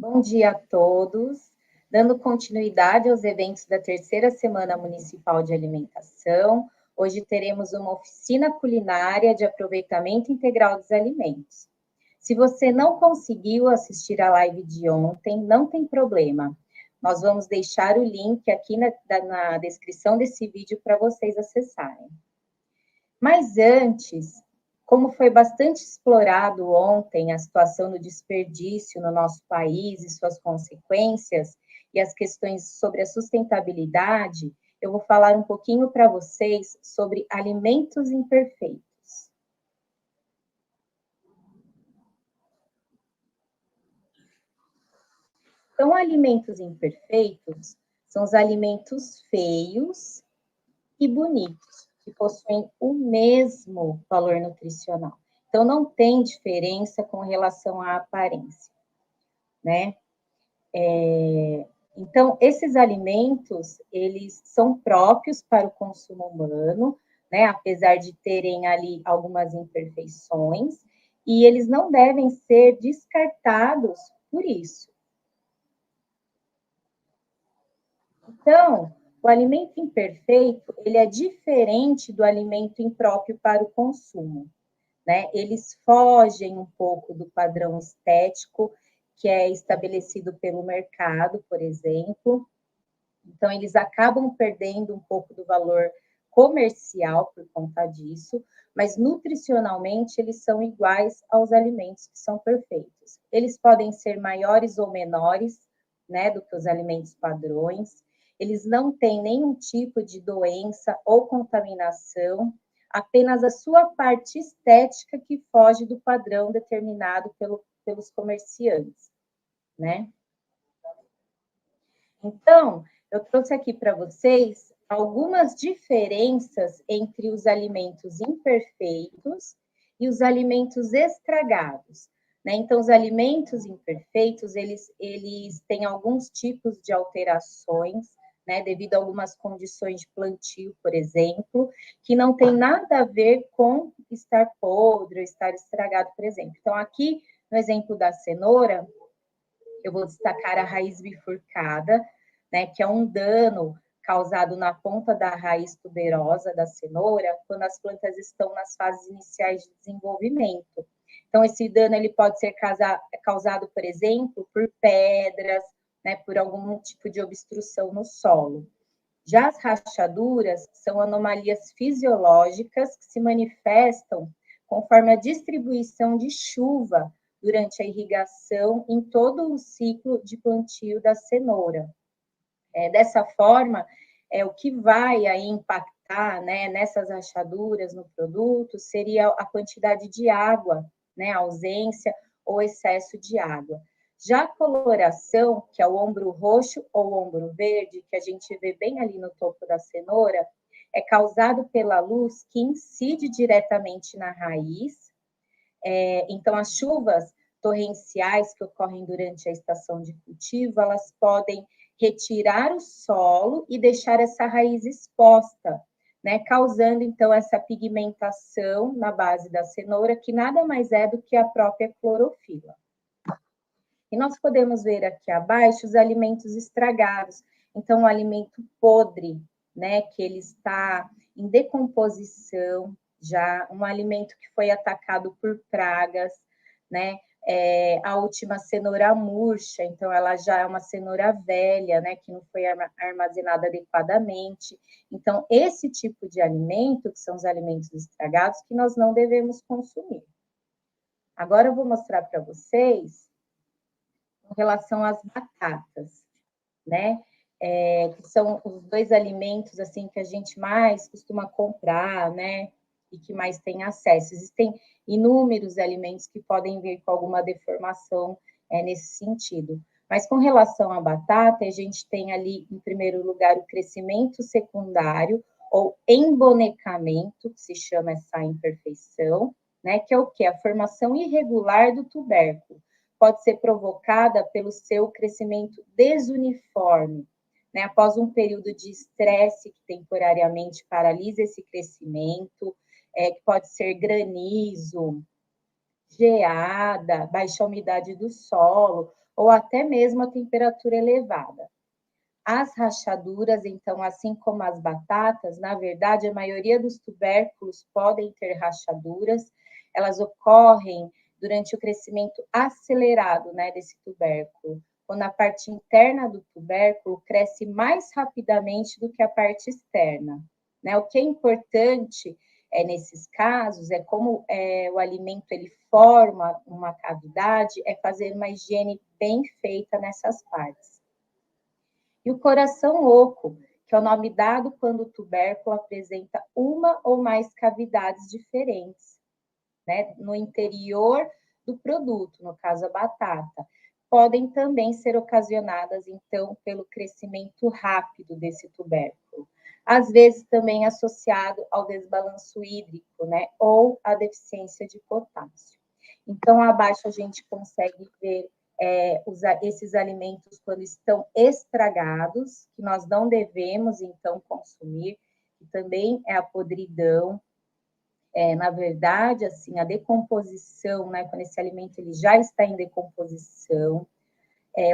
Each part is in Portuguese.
Bom dia a todos. Dando continuidade aos eventos da terceira Semana Municipal de Alimentação, hoje teremos uma oficina culinária de aproveitamento integral dos alimentos. Se você não conseguiu assistir a live de ontem, não tem problema. Nós vamos deixar o link aqui na descrição desse vídeo para vocês acessarem. Mas antes, como foi bastante explorado ontem a situação do desperdício no nosso país e suas consequências, e as questões sobre a sustentabilidade, eu vou falar um pouquinho para vocês sobre alimentos imperfeitos. Então, alimentos imperfeitos são os alimentos feios e bonitos, que possuem o mesmo valor nutricional. Então, não tem diferença com relação à aparência, né? Então, esses alimentos, eles são próprios para o consumo humano, né? Apesar de terem ali algumas imperfeições, e eles não devem ser descartados por isso. Então, o alimento imperfeito, ele é diferente do alimento impróprio para o consumo, né? Eles fogem um pouco do padrão estético que é estabelecido pelo mercado, por exemplo. Então, eles acabam perdendo um pouco do valor comercial por conta disso, mas nutricionalmente eles são iguais aos alimentos que são perfeitos. Eles podem ser maiores ou menores, né, do que os alimentos padrões. Eles não têm nenhum tipo de doença ou contaminação, apenas a sua parte estética que foge do padrão determinado pelos comerciantes, né? Então, eu trouxe aqui para vocês algumas diferenças entre os alimentos imperfeitos e os alimentos estragados, né? Então, os alimentos imperfeitos, eles têm alguns tipos de alterações, né? Devido a algumas condições de plantio, por exemplo, que não tem nada a ver com estar podre ou estar estragado, por exemplo. Então, aqui, no exemplo da cenoura, eu vou destacar a raiz bifurcada, né, que é um dano causado na ponta da raiz tuberosa da cenoura, quando as plantas estão nas fases iniciais de desenvolvimento. Então, esse dano ele pode ser causado, por exemplo, por pedras, né, por algum tipo de obstrução no solo. Já as rachaduras são anomalias fisiológicas que se manifestam conforme a distribuição de chuva durante a irrigação em todo o ciclo de plantio da cenoura. Dessa forma, o que vai aí impactar, né, nessas rachaduras no produto seria a quantidade de água, né, a ausência ou excesso de água. Já a coloração, que é o ombro roxo ou ombro verde, que a gente vê bem ali no topo da cenoura, é causado pela luz que incide diretamente na raiz. Então, as chuvas torrenciais que ocorrem durante a estação de cultivo, elas podem retirar o solo e deixar essa raiz exposta, né, causando então essa pigmentação na base da cenoura, que nada mais é do que a própria clorofila. E nós podemos ver aqui abaixo os alimentos estragados. Então, o alimento podre, né, que ele está em decomposição, já um alimento que foi atacado por pragas, né? A última cenoura murcha, então ela já é uma cenoura velha, né, que não foi armazenada adequadamente. Então, esse tipo de alimento, que são os alimentos estragados, que nós não devemos consumir. Agora eu vou mostrar para vocês com relação às batatas, né? Que são os dois alimentos assim que a gente mais costuma comprar, né? E que mais tem acesso. Existem inúmeros alimentos que podem vir com alguma deformação nesse sentido. Mas com relação à batata, a gente tem ali, em primeiro lugar, o crescimento secundário ou embonecamento, que se chama essa imperfeição, né? Que é o quê? A formação irregular do tubérculo. Pode ser provocada pelo seu crescimento desuniforme, né? Após um período de estresse que temporariamente paralisa esse crescimento, que pode ser granizo, geada, baixa umidade do solo, ou até mesmo a temperatura elevada. As rachaduras, então, assim como as batatas, na verdade, a maioria dos tubérculos podem ter rachaduras, elas ocorrem durante o crescimento acelerado, né, desse tubérculo, quando a parte interna do tubérculo cresce mais rapidamente do que a parte externa, né? O que é importante nesses casos é como o alimento ele forma uma cavidade, é fazer uma higiene bem feita nessas partes. E o coração oco, que é o nome dado quando o tubérculo apresenta uma ou mais cavidades diferentes, né, no interior do produto, no caso a batata, podem também ser ocasionadas, então, pelo crescimento rápido desse tubérculo. Às vezes também associado ao desbalanço hídrico, né, ou à deficiência de potássio. Então, abaixo a gente consegue ver esses alimentos quando estão estragados, que nós não devemos, então, consumir, que também é a podridão. Na verdade, assim, a decomposição, né, quando esse alimento ele já está em decomposição,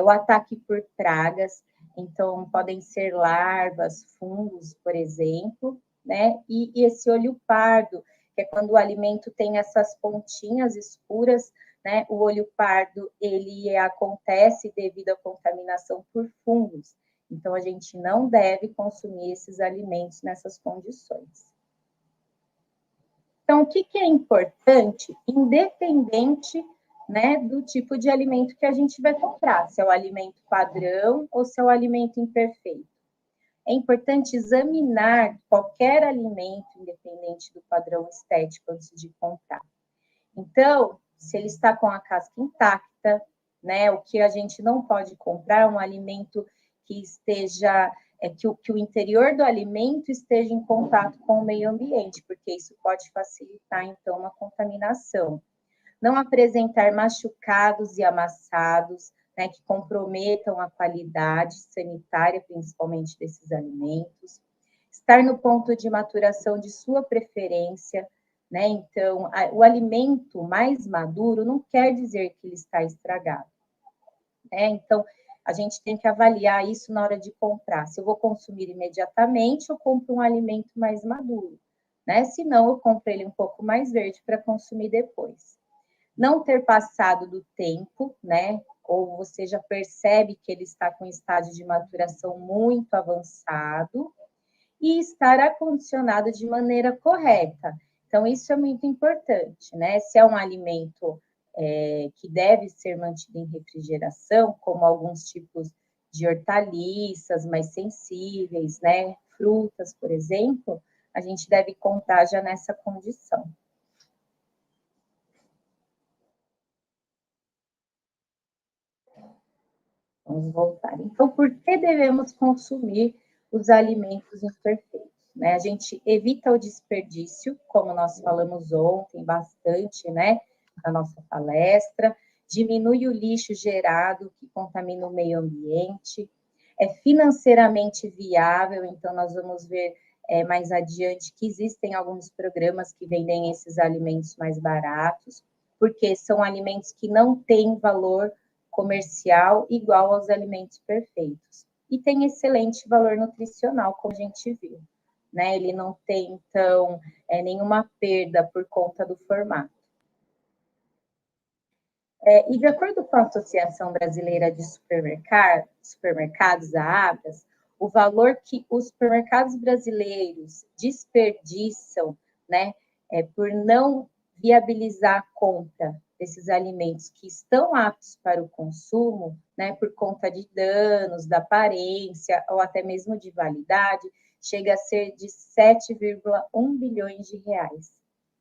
o ataque por pragas, então, podem ser larvas, fungos, por exemplo, né, e esse olho pardo, que é quando o alimento tem essas pontinhas escuras, né, o olho pardo, ele acontece devido à contaminação por fungos. Então, a gente não deve consumir esses alimentos nessas condições. Então, o que é importante, independente, né, do tipo de alimento que a gente vai comprar, se é o alimento padrão ou se é o alimento imperfeito. É importante examinar qualquer alimento, independente do padrão estético, antes de comprar. Então, se ele está com a casca intacta, né, o que a gente não pode comprar é um alimento que esteja, que o interior do alimento esteja em contato com o meio ambiente, porque isso pode facilitar, então, uma contaminação. Não apresentar machucados e amassados, né, que comprometam a qualidade sanitária, principalmente desses alimentos. Estar no ponto de maturação de sua preferência, né? Então, o alimento mais maduro não quer dizer que ele está estragado, né? Então, a gente tem que avaliar isso na hora de comprar. Se eu vou consumir imediatamente, eu compro um alimento mais maduro, né? Se não, eu compro ele um pouco mais verde para consumir depois. Não ter passado do tempo, né? Ou você já percebe que ele está com estágio de maturação muito avançado, e estar acondicionado de maneira correta. Então, isso é muito importante, né? Se é um alimento que deve ser mantido em refrigeração, como alguns tipos de hortaliças mais sensíveis, né? Frutas, por exemplo, a gente deve comprar já nessa condição. Vamos voltar. Então, por que devemos consumir os alimentos imperfeitos? Né? A gente evita o desperdício, como nós falamos ontem bastante, né, na nossa palestra, diminui o lixo gerado, que contamina o meio ambiente, é financeiramente viável, então nós vamos ver mais adiante que existem alguns programas que vendem esses alimentos mais baratos, porque são alimentos que não têm valor comercial igual aos alimentos perfeitos. E tem excelente valor nutricional, como a gente viu. Né? Ele não tem, então, nenhuma perda por conta do formato. E de acordo com a Associação Brasileira de Supermercados, a ABRAS, o valor que os supermercados brasileiros desperdiçam, né, por não viabilizar a compra desses alimentos que estão aptos para o consumo, né, por conta de danos, da aparência ou até mesmo de validade, chega a ser de 7,1 bilhões de reais.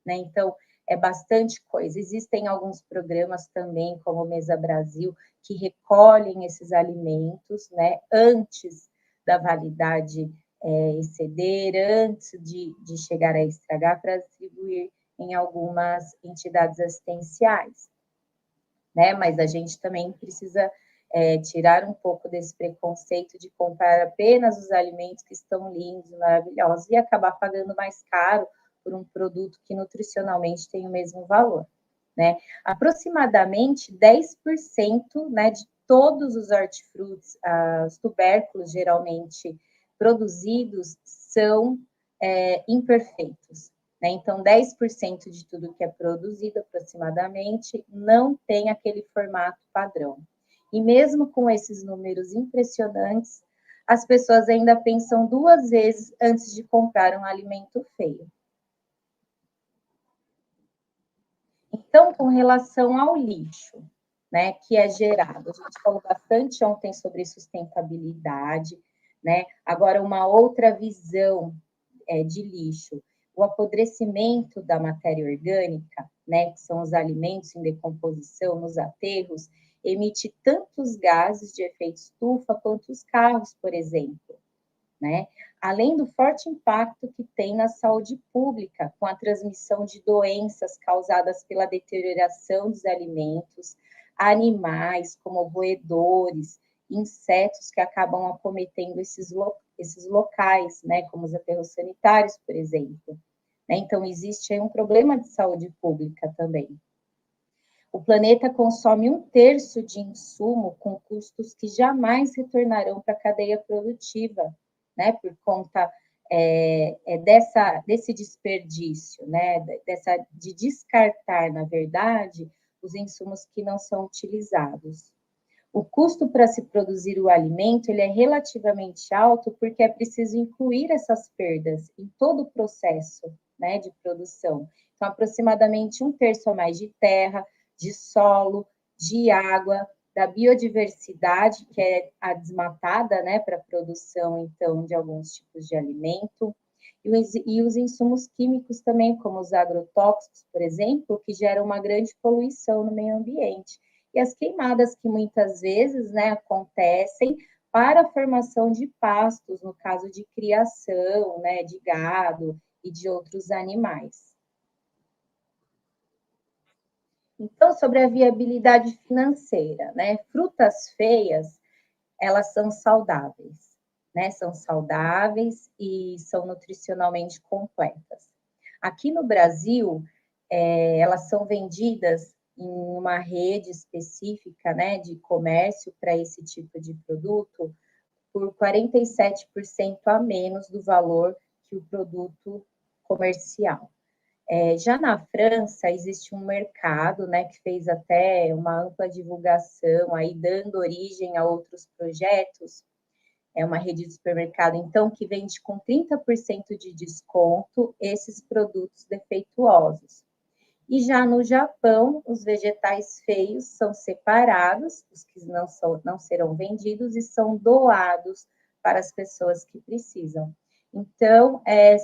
Né? Então, é bastante coisa. Existem alguns programas também, como o Mesa Brasil, que recolhem esses alimentos, né, antes da validade exceder, antes de chegar a estragar, para distribuir em algumas entidades assistenciais. Né? Mas a gente também precisa tirar um pouco desse preconceito de comprar apenas os alimentos que estão lindos, maravilhosos, e acabar pagando mais caro por um produto que nutricionalmente tem o mesmo valor. Né? Aproximadamente 10%, né, todos os hortifrutis, os tubérculos geralmente produzidos são imperfeitos, né? Então, 10% de tudo que é produzido aproximadamente não tem aquele formato padrão. E mesmo com esses números impressionantes, as pessoas ainda pensam 2 vezes antes de comprar um alimento feio. Então, com relação ao lixo, né, que é gerado, a gente falou bastante ontem sobre sustentabilidade, né? Agora, uma outra visão de lixo, o apodrecimento da matéria orgânica, né, que são os alimentos em decomposição nos aterros, emite tantos gases de efeito estufa quanto os carros, por exemplo, né? Além do forte impacto que tem na saúde pública, com a transmissão de doenças causadas pela deterioração dos alimentos, animais como roedores, insetos que acabam acometendo esses locais, né, como os aterros sanitários, por exemplo. Né? Então, existe aí um problema de saúde pública também. O planeta consome 1/3 de insumo com custos que jamais retornarão para a cadeia produtiva, né, por conta desse desperdício, né, de descartar, na verdade, os insumos que não são utilizados. O custo para se produzir o alimento ele é relativamente alto porque é preciso incluir essas perdas em todo o processo, né, de produção. Então, aproximadamente 1/3 a mais de terra, de solo, de água, da biodiversidade, que é a desmatada, né, para a produção, então, de alguns tipos de alimento, e os insumos químicos também, como os agrotóxicos, por exemplo, que geram uma grande poluição no meio ambiente. E as queimadas que muitas vezes, né, acontecem para a formação de pastos, no caso de criação, né, de gado e de outros animais. Então, sobre a viabilidade financeira, né? Frutas feias, elas são saudáveis, né? São saudáveis e são nutricionalmente completas. Aqui no Brasil, elas são vendidas em uma rede específica, né, de comércio para esse tipo de produto por 47% a menos do valor que o produto comercial. Já na França, existe um mercado, né, que fez até uma ampla divulgação, aí dando origem a outros projetos, é uma rede de supermercado, então, que vende com 30% de desconto esses produtos defeituosos. E já no Japão, os vegetais feios são separados, os que não serão vendidos, e são doados para as pessoas que precisam. Então,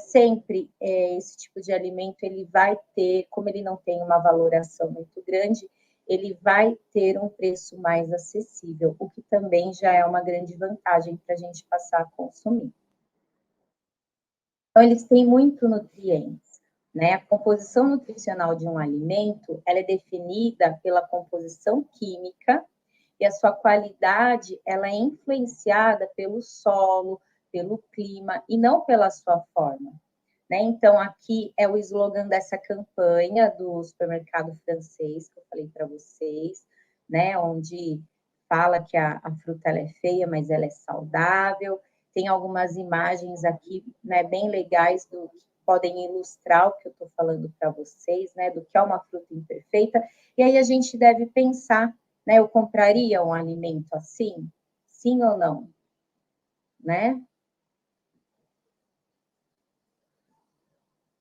sempre esse tipo de alimento, ele vai ter, como ele não tem uma valoração muito grande, ele vai ter um preço mais acessível, o que também já é uma grande vantagem para a gente passar a consumir. Então, eles têm muito nutrientes, né? A composição nutricional de um alimento, ela é definida pela composição química e a sua qualidade, ela é influenciada pelo solo, pelo clima e não pela sua forma. Né? Então, aqui é o slogan dessa campanha do supermercado francês, que eu falei para vocês, né? Onde fala que a fruta ela é feia, mas ela é saudável. Tem algumas imagens aqui, né, bem legais que podem ilustrar o que eu estou falando para vocês, né? Do que é uma fruta imperfeita. E aí a gente deve pensar, né? Eu compraria um alimento assim? Sim ou não? Né?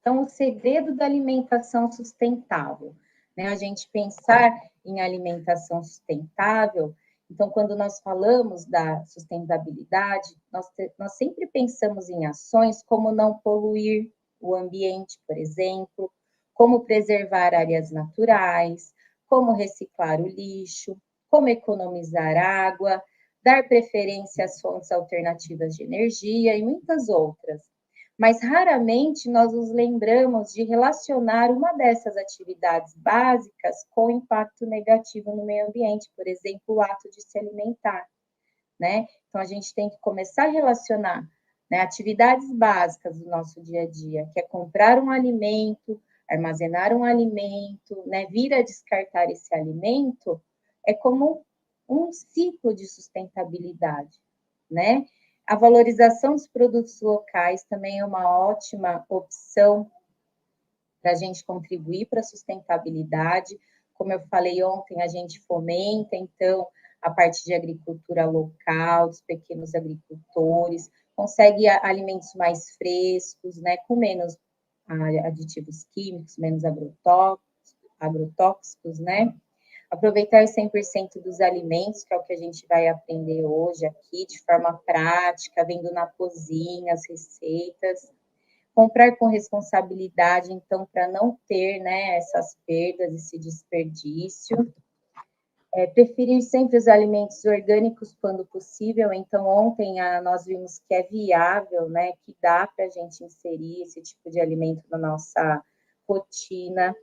Então, o segredo da alimentação sustentável, né? A gente pensar em alimentação sustentável, então, quando nós falamos da sustentabilidade, nós sempre pensamos em ações como não poluir o ambiente, por exemplo, como preservar áreas naturais, como reciclar o lixo, como economizar água, dar preferência às fontes alternativas de energia e muitas outras. Mas raramente nós nos lembramos de relacionar uma dessas atividades básicas com o impacto negativo no meio ambiente, por exemplo, o ato de se alimentar, né? Então a gente tem que começar a relacionar, né, atividades básicas do nosso dia a dia, que é comprar um alimento, armazenar um alimento, né, vir a descartar esse alimento, é como um ciclo de sustentabilidade, né? A valorização dos produtos locais também é uma ótima opção para a gente contribuir para a sustentabilidade. Como eu falei ontem, a gente fomenta, então, a parte de agricultura local, dos pequenos agricultores, consegue alimentos mais frescos, né, com menos aditivos químicos, menos agrotóxicos, né? Aproveitar 100% dos alimentos, que é o que a gente vai aprender hoje aqui, de forma prática, vendo na cozinha as receitas. Comprar com responsabilidade, então, para não ter, né, essas perdas, esse desperdício. Preferir sempre os alimentos orgânicos quando possível. Então, ontem nós vimos que é viável, né, que dá para a gente inserir esse tipo de alimento na nossa rotina,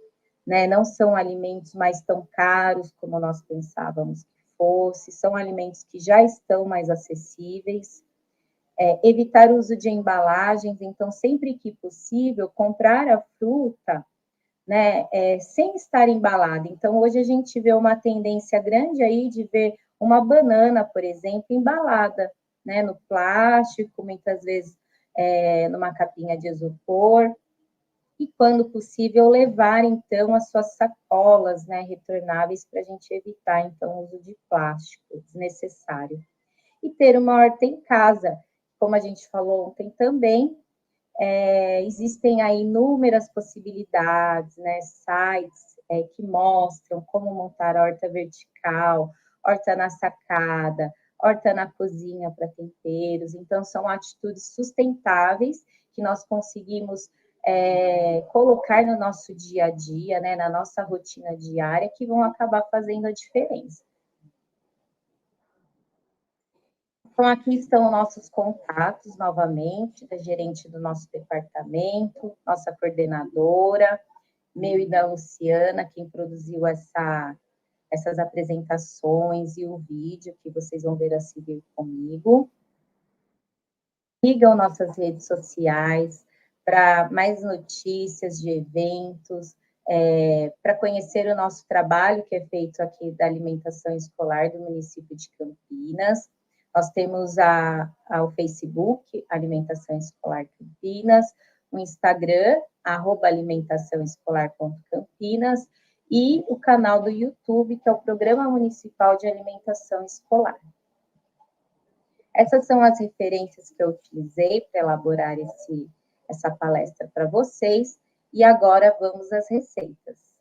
né? Não são alimentos mais tão caros como nós pensávamos que fosse, são alimentos que já estão mais acessíveis. Evitar o uso de embalagens, então, sempre que possível, comprar a fruta, né, sem estar embalada. Então, hoje a gente vê uma tendência grande aí de ver uma banana, por exemplo, embalada, né, no plástico, muitas vezes numa capinha de isopor, e, quando possível, levar, então, as suas sacolas, né, retornáveis, para a gente evitar, então, o uso de plástico desnecessário. E ter uma horta em casa, como a gente falou ontem também, existem aí inúmeras possibilidades, né, sites que mostram como montar horta vertical, horta na sacada, horta na cozinha para temperos. Então, são atitudes sustentáveis que nós conseguimos colocar no nosso dia a dia, né, na nossa rotina diária, que vão acabar fazendo a diferença. Então, aqui estão nossos contatos, novamente, da gerente do nosso departamento, nossa coordenadora, meu e da Luciana, quem produziu essas apresentações e o vídeo que vocês vão ver a seguir comigo. Sigam nossas redes sociais para mais notícias de eventos, para conhecer o nosso trabalho que é feito aqui da alimentação escolar do município de Campinas. Nós temos o Facebook, Alimentação Escolar Campinas, o Instagram, @alimentaçãoescolar.campinas, e o canal do YouTube, que é o Programa Municipal de Alimentação Escolar. Essas são as referências que eu utilizei para elaborar essa palestra para vocês, e agora vamos às receitas.